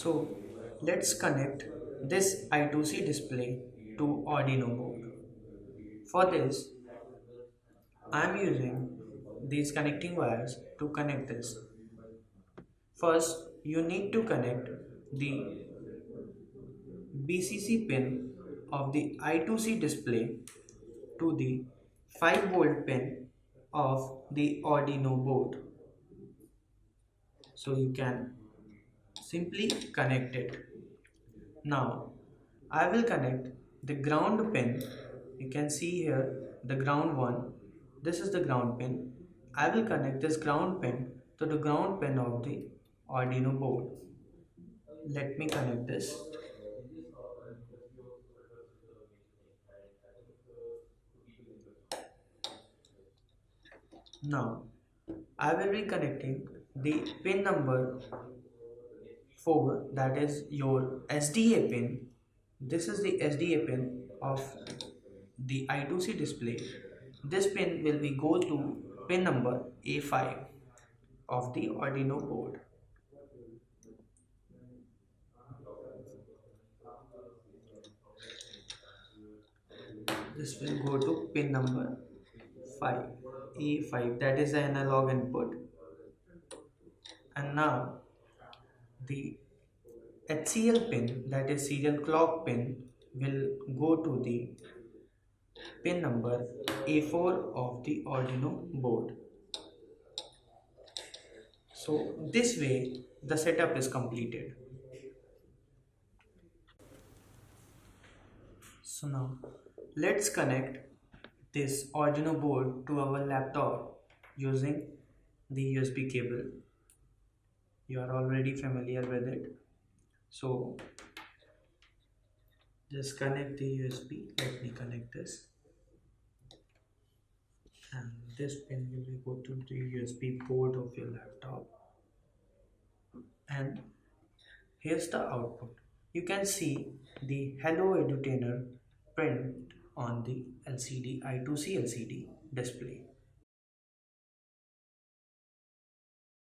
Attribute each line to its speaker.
Speaker 1: So let's connect this I2C display to Arduino board. For this, I am using these connecting wires to connect this. First, you need to connect the BCC pin of the I2C display to the 5-volt pin of the Arduino board. So you can simply connect it. Now I will connect the ground pin. You can see here the ground one. This is the ground pin. I will connect this ground pin to the ground pin of the Arduino board. Let me connect this. Now I will be connecting the pin number 4, that is your SDA pin. This is the SDA pin of the I2C display. This pin will be go to pin number A5 of the Arduino board. This will go to pin number 5, A5, that is the analog input. And now the HCL pin, that is serial clock pin, will go to the pin number A4 of the Arduino board. So this way the setup is completed. So now let's connect this Arduino board to our laptop using the USB cable. You are already familiar with it. So just connect the USB. Let me connect this. And this pin will go to the USB port of your laptop. And here's the output. You can see the Hello Edutainer print on the LCD I2C LCD display.